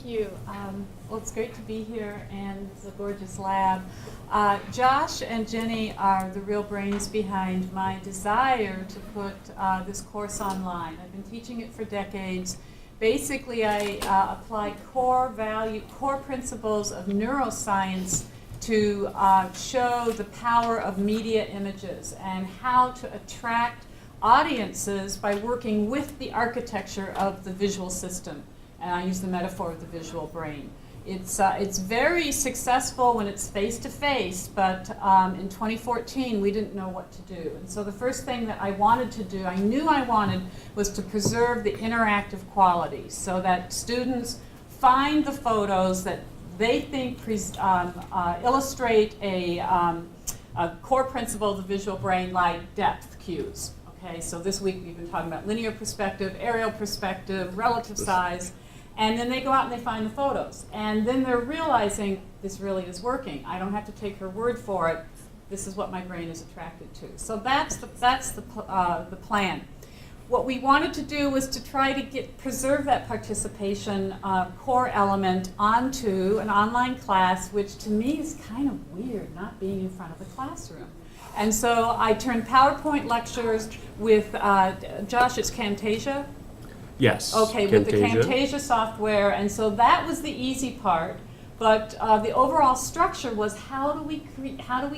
you. Well, it's great to be here, and it's a gorgeous lab. Josh and Jenny are the real brains behind my desire to put this course online. I've been teaching it for decades. Basically, I apply core principles of neuroscience to show the power of media images and how to attract audiences by working with the architecture of the visual system. And I use the metaphor of the visual brain. It's very successful when it's face-to-face, but in 2014 we didn't know what to do. And so the first thing that I wanted to do, I knew I wanted, was to preserve the interactive quality so that students find the photos that they think illustrate a core principle of the visual brain, like depth cues. Okay, so this week we've been talking about linear perspective, aerial perspective, relative size, and then they go out and they find the photos. And then they're realizing this really is working. I don't have to take her word for it. This is what my brain is attracted to. So that's the plan. What we wanted to do was to try to preserve that participation core element onto an online class, which to me is kind of weird, not being in front of the classroom. And so I turned PowerPoint lectures with, Josh, it's Camtasia? Yes. Okay, with the Camtasia software, and so that was the easy part. But the overall structure was how do we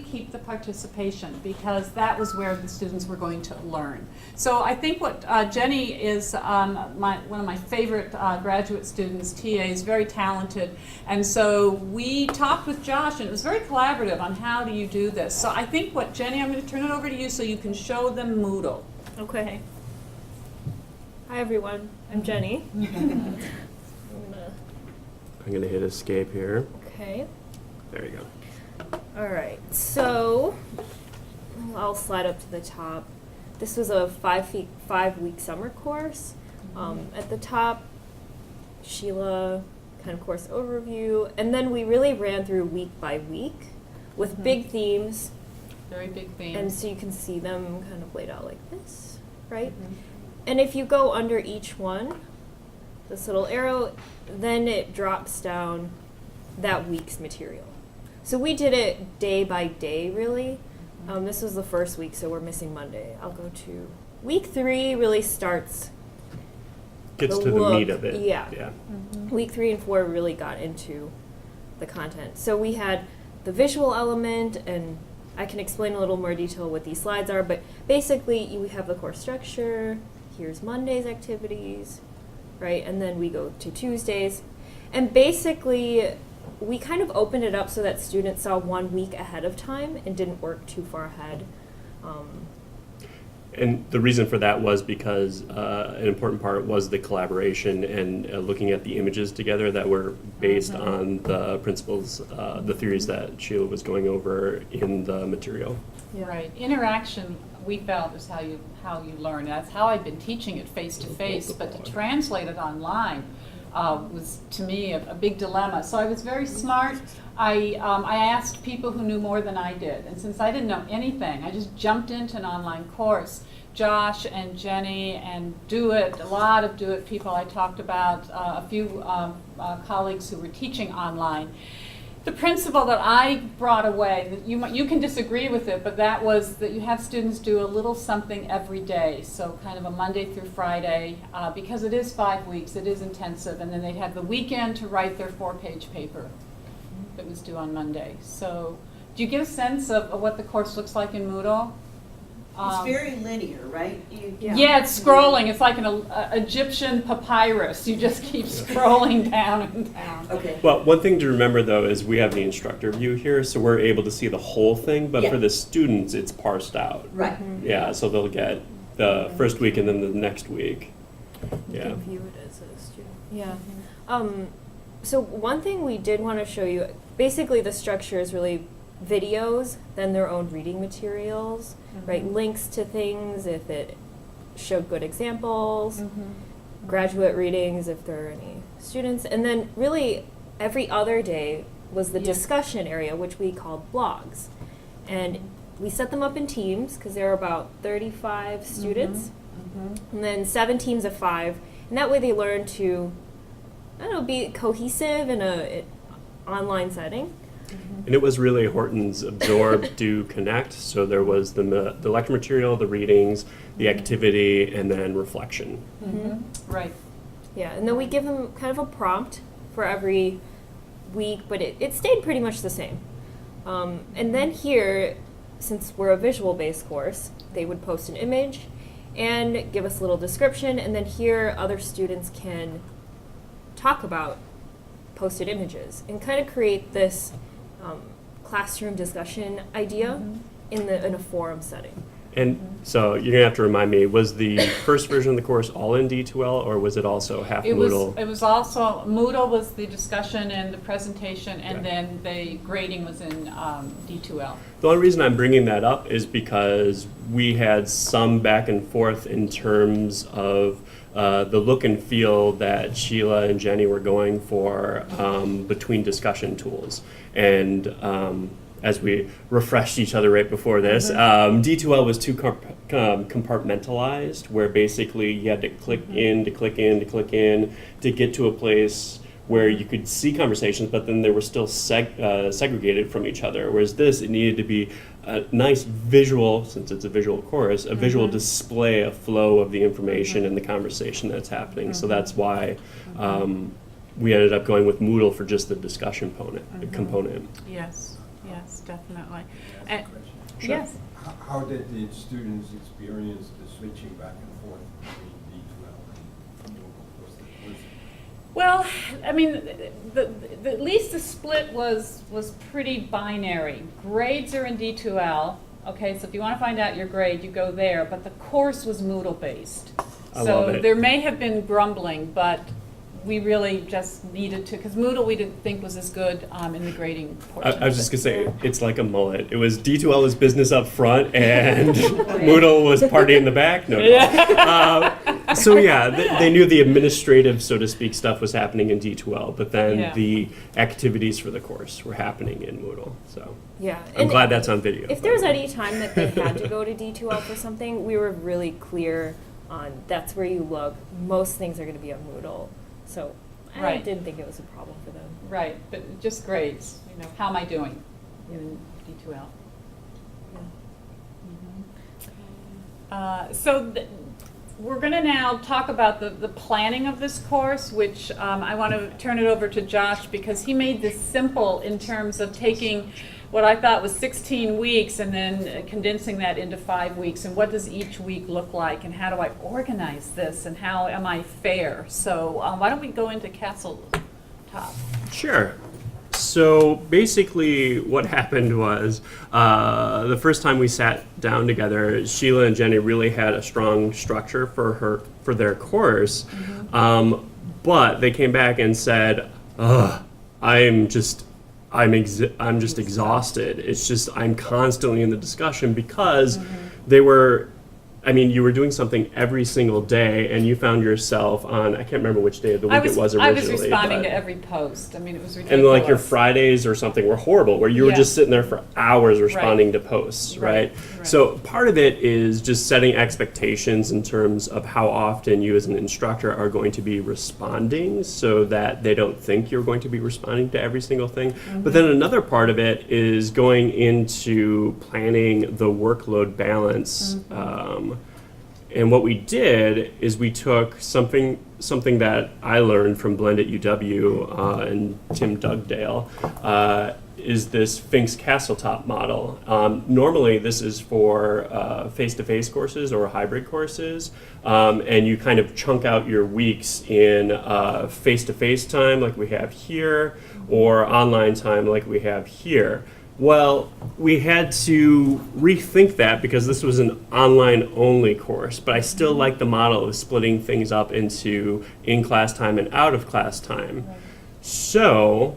keep the participation, because that was where the students were going to learn. So I think what Jenny is one of my favorite graduate students. TA is very talented, and so we talked with Josh, and it was very collaborative on how do you do this. So I think what Jenny, I'm going to turn it over to you so you can show them Moodle. Okay. Hi everyone, I'm Jenny. I'm going to hit escape here. Okay. There you go. All right, so I'll slide up to the top. This was a 5-week summer course. At the top, Shiela kind of course overview, and then we really ran through week by week with big themes. Very big themes. And so you can see them kind of laid out like this, right? And if you go under each one, this little arrow, then it drops down that week's material. So we did it day by day, really. This was the first week, so we're missing Monday. I'll go to week 3. Really starts Gets the to look. the meat of it. Yeah. Week 3 and 4 really got into the content. So we had the visual element, and I can explain a little more detail what these slides are, but basically you have the course structure. Here's Monday's activities, right? And then we go to Tuesdays. And basically, we kind of opened it up so that students saw 1 week ahead of time and didn't work too far ahead. And the reason for that was because an important part was the collaboration and looking at the images together that were based on the principles, the theories that Sheila was going over in the material. Yeah. Right. Interaction, we felt, is how you learn. That's how I've been teaching it face to face, but to translate it online was, to me, a big dilemma. So I was very smart. I asked people who knew more than I did, and since I didn't know anything, I just jumped into an online course. Josh and Jenny and a lot of Do It people I talked about, a few colleagues who were teaching online. The principle that I brought away, that you can disagree with it, but that was that you have students do a little something every day, so kind of a Monday through Friday, because it is 5 weeks, it is intensive, and then they'd have the weekend to write their 4-page paper that was due on Monday. So do you get a sense of what the course looks like in Moodle? It's very linear, right? Yeah, it's scrolling. It's like an Egyptian papyrus. You just keep scrolling down and down. Okay. Well, one thing to remember, though, is we have the instructor view here, so we're able to see the whole thing, but for the students, it's parsed out. Right. Yeah, so they'll get the first week and then the next week. You Yeah. can view it as a student. Yeah. So one thing we did want to show you, basically the structure is really videos, then their own reading materials, right? Links to things if it showed good examples, graduate readings if there are any students, and then really every other day was the discussion area, which we called blogs. And we set them up in teams because there were about 35 students, and then 7 teams of 5, and that way they learn to I don't know, be cohesive in a online setting. And it was really Horton's absorb, do, connect. So there was the lecture material, the readings, the activity, and then reflection. Right. Yeah, and then we give them kind of a prompt for every week, but it stayed pretty much the same. And then here, since we're a visual-based course, they would post an image and give us a little description, and then here other students can talk about posted images and kind of create this classroom discussion idea in a forum setting. And so you're gonna have to remind me, was the first version of the course all in D2L, or was it also half Moodle? It was also, Moodle was the discussion and the presentation, and Okay. then the grading was in D2L. The only reason I'm bringing that up is because we had some back and forth in terms of the look and feel that Sheila and Jenny were going for between discussion tools. And as we refreshed each other right before this, D2L was too compartmentalized, where basically you had to click in, to click in, to click in, to get to a place where you could see conversations, but then they were still segregated from each other. Whereas this, it needed to be a nice visual, since it's a visual course, a visual display, a flow of the information and the conversation that's happening. So that's why we ended up going with Moodle for just the discussion component. Yes, yes, definitely. Can I ask a question? Sure. Yes. How did the students experience the switching back and forth between D2L and Moodle? Well, I mean, at least the split was pretty binary. Grades are in D2L, okay, so if you want to find out your grade, you go there, but the course was Moodle-based. I love So it. there may have been grumbling, but we really just needed to, because Moodle we didn't think was as good in the grading portion. I was just gonna say, it's like a mullet. It was D2L was business up front, and Moodle was party in the back. No. So yeah, they knew the administrative, so to speak, stuff was happening in D2L, but then Yeah. the activities for the course were happening in Moodle. So Yeah. I'm and glad that's on video. If there was any time that they had to go to D2L for something, we were really clear on that's where you look. Most things are going to be on Moodle. So I Right. didn't think it was a problem for them. Right, but just grades, you know, how am I doing in D2L? We're going to now talk about the planning of this course, which I want to turn it over to Josh because he made this simple in terms of taking what I thought was 16 weeks and then condensing that into 5 weeks. And what does each week look like, and how do I organize this, and how am I fair? So why don't we go into Castle Top? Sure. So basically what happened was the first time we sat down together, Sheila and Jenny really had a strong structure for their course, but they came back and said, I'm just exhausted. It's just I'm constantly in the discussion because they were, I mean, you were doing something every single day, and you found yourself on, I can't remember which day of the week it was originally. I was responding but- to every post. I mean, it was ridiculous. And like your Fridays or something were horrible, where you were Yeah. just sitting there for hours responding to posts, Right, right? right. So part of it is just setting expectations in terms of how often you as an instructor are going to be responding so that they don't think you're going to be responding to every single thing. But then another part of it is going into planning the workload balance. And what we did is we took something that I learned from Blend at UW and Tim Dugdale, is this Fink's Castletop model. Normally this is for face-to-face courses or hybrid courses, and you kind of chunk out your weeks in face-to-face time like we have here, or online time like we have here. Well, we had to rethink that because this was an online-only course, but I still like the model of splitting things up into in-class time and out-of-class time. So,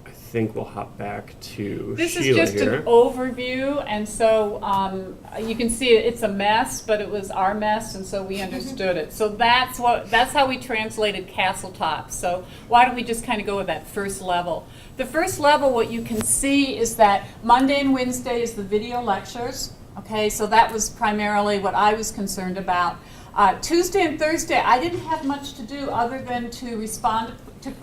I think we'll hop back to This Sheila is just here. an overview, and so you can see it's a mess, but it was our mess, and so we understood it. So that's how we translated Castletop. So why don't we just kind of go with that first level? The first level, what you can see is that Monday and Wednesday is the video lectures. Okay, so that was primarily what I was concerned about. Tuesday and Thursday, I didn't have much to do other than to respond to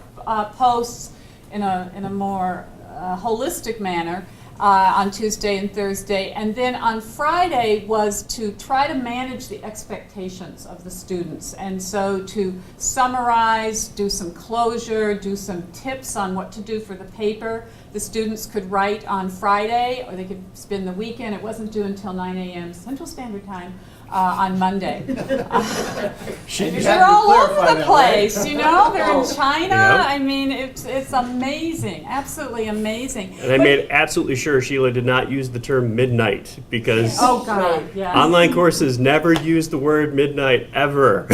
posts in a more holistic manner on Tuesday and Thursday. And then on Friday was to try to manage the expectations of the students. And so to summarize, do some closure, do some tips on what to do for the paper. The students could write on Friday, or they could spend the weekend. It wasn't due until 9 a.m. Central Standard Time on Monday. They're all over the place, you know. They're in China. Yep. I mean, it's amazing, absolutely amazing. And I made absolutely sure Sheila did not use the term midnight, because Oh God, yes. online courses never use the word midnight ever.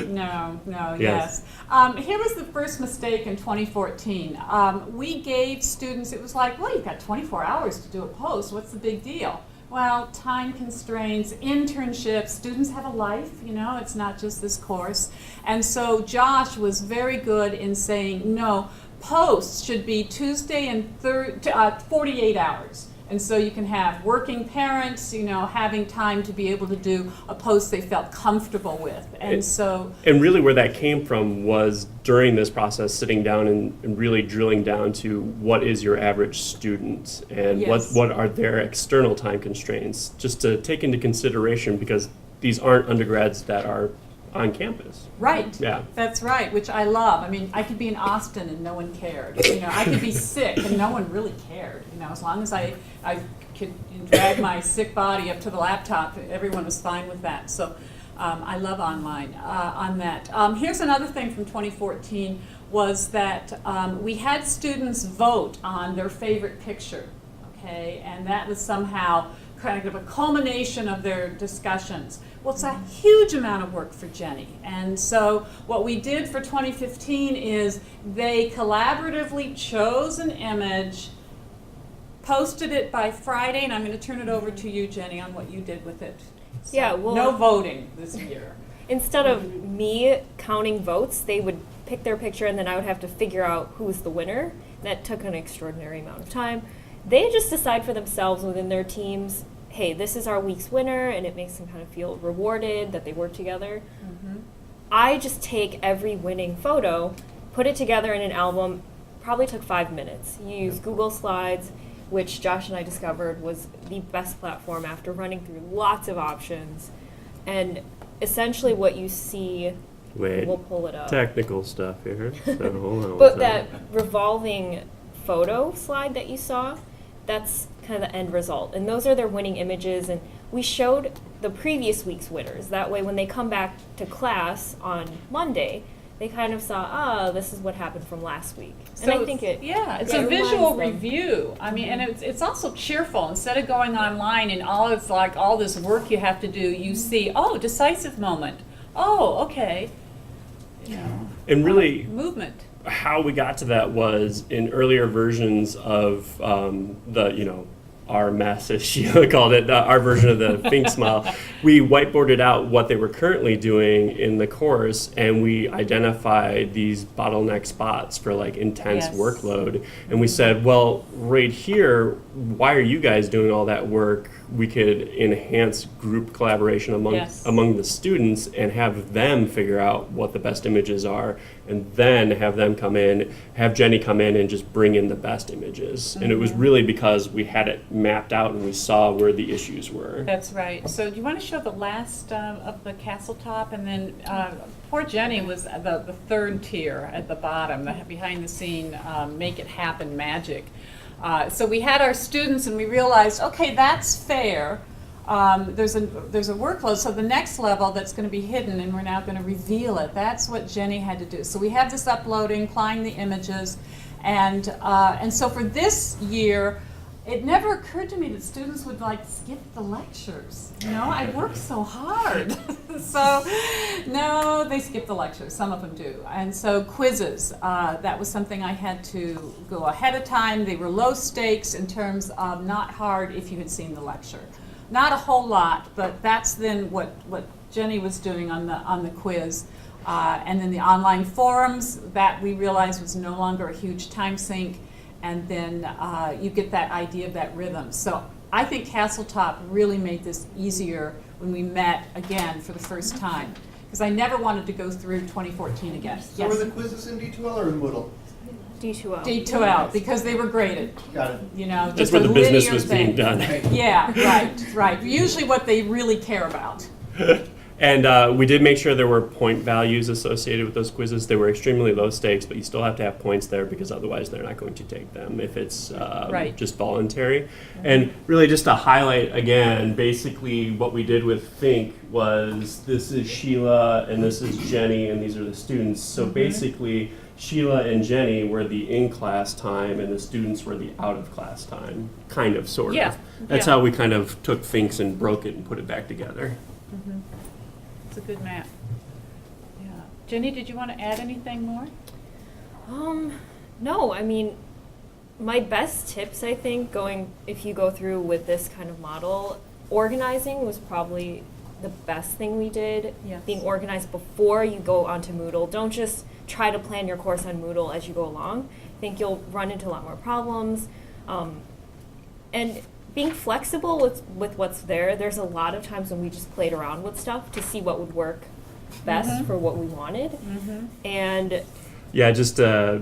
No, Yes. yes. Here was the first mistake in 2014. We gave students, it was like, well, you've got 24 hours to do a post. What's the big deal? Well, time constraints, internships, students have a life, you know, it's not just this course. And so Josh was very good in saying, no, posts should be Tuesday and 48 hours. And so you can have working parents, you know, having time to be able to do a post they felt comfortable with. And so And really where that came from was during this process, sitting down and really drilling down to what is your average student and Yes. what are their external time constraints, just to take into consideration, because these aren't undergrads that are on campus. Right. Yeah. That's right, which I love. I mean, I could be in Austin and no one cared. You know, I could be sick and no one really cared. You know, as long as I could drag my sick body up to the laptop, everyone was fine with that. So I love online on that. Here's another thing from 2014 was that we had students vote on their favorite picture, okay? And that was somehow kind of a culmination of their discussions. Well, it's a huge amount of work for Jenny. And so what we did for 2015 is they collaboratively chose an image, posted it by Friday, and I'm going to turn it over to you, Jenny, on what you did with it. So, Yeah, well- no voting this year. Instead of me counting votes, they would pick their picture and then I would have to figure out who's the winner. That took an extraordinary amount of time. They just decide for themselves within their teams, hey, this is our week's winner, and it makes them kind of feel rewarded that they work together. Mm-hmm. I just take every winning photo, put it together in an album, probably took 5 minutes. You use Google Slides, which Josh and I discovered was the best platform after running through lots of options. And essentially what you see, Wait, we'll pull it up. technical stuff here. So hold on. But one that second. revolving photo slide that you saw, that's kind of the end result. And those are their winning images. And we showed the previous week's winners. That way when they come back to class on Monday, they kind of saw, this is what happened from last week. And I think it's a visual review. I mean, and it's also cheerful. Instead of going online and all this work you have to do, you see, decisive moment. Oh, okay. You know, And really, movement. how we got to that was in earlier versions of our mess, as Sheila called it, our version of the Fink smile, we whiteboarded out what they were currently doing in the course, and we identified these bottleneck spots for like intense Yes. workload. And we said, well, right here, why are you guys doing all that work? We could enhance group collaboration among the students and have them figure out what the best images are, and then have Jenny come in and just bring in the best images. And it was really because we had it mapped out and we saw where the issues were. That's right. So do you want to show the last of the castle top? And then poor Jenny was the third tier at the bottom, the behind the scene, make it happen magic. So we had our students and we realized, okay, that's fair. There's a workload, so the next level that's going to be hidden, and we're now going to reveal it. That's what Jenny had to do. So we have this uploading, applying the images, and so for this year, it never occurred to me that students would like skip the lectures. You know, I worked so hard. So no, they skip the lectures. Some of them do. And so quizzes, that was something I had to go ahead of time. They were low stakes in terms of not hard if you had seen the lecture. Not a whole lot, but that's then what Jenny was doing on the quiz. And then the online forums, that we realized was no longer a huge time sink. And then you get that idea of that rhythm. So I think Castletop really made this easier when we met again for the first time. Because I never wanted to go through 2014 again. So were the quizzes in D2L or in Moodle? D2L. D2L, because they were graded, Got it. you know, That's just where a the business linear was being thing. done. Yeah, right. Usually what they really care about. And we did make sure there were point values associated with those quizzes. They were extremely low stakes, but you still have to have points there because otherwise they're not going to take them if it's Right. just voluntary. And really just to highlight again, basically what we did with Fink was this is Sheila and this is Jenny and these are the students. So basically Sheila and Jenny were the in-class time and the students were the out-of-class time, kind of, sort Yeah, of. That's yeah. how we kind of took Fink's and broke it and put it back together. It's a good map. Yeah. Jenny, did you want to add anything more? No, I mean, my best tips, I think, if you go through with this kind of model, organizing was probably the best thing we did. Yes. Being organized before you go onto Moodle. Don't just try to plan your course on Moodle as you go along. I think you'll run into a lot more problems. And being flexible with what's there. There's a lot of times when we just played around with stuff to see what would work best for what we wanted. And Yeah, just as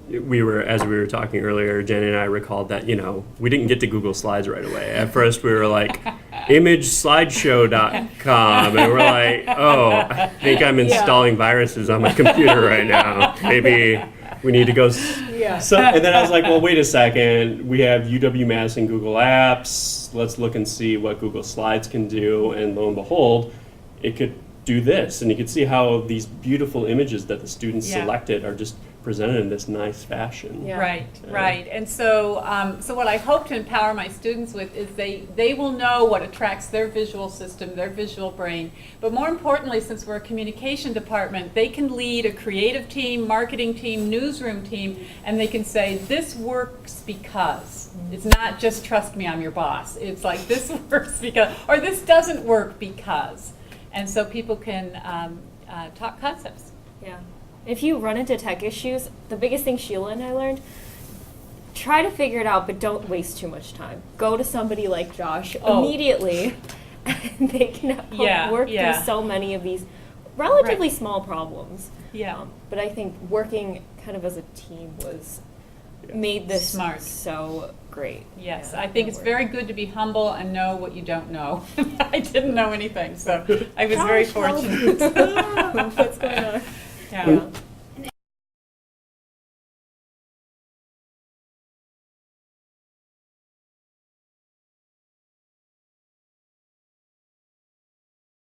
we were talking earlier, Jenny and I recalled that, we didn't get to Google Slides right away. At first we were like, imageslideshow.com, and we're like, oh, I think I'm installing viruses on my computer right now. Maybe we need to go. So, and then I was like, well, wait a second. We have UW-Madison Google Apps. Let's look and see what Google Slides can do. And lo and behold, it could do this. And you can see how these beautiful images that the students Yeah. selected are just presented in this nice fashion. Yeah. Right. And so, so what I hope to empower my students with is they will know what attracts their visual system, their visual brain. But more importantly, since we're a communication department, they can lead a creative team, marketing team, newsroom team, and they can say, this works because. It's not just trust me, I'm your boss. It's like, this works because, or this doesn't work because. And so people can talk concepts. yeah. If you run into tech issues, the biggest thing Sheila and I learned, try to figure it out, but don't waste too much time. Go to somebody like Josh immediately, and they can help work through so many of these relatively small problems. Yeah. But I think working kind of as a team made this Smart. so great. Yes, Yeah, I think it it's worked. very good to be humble and know what you don't know. I didn't know anything, so I was very Josh, help. fortunate. What's going on? Yeah.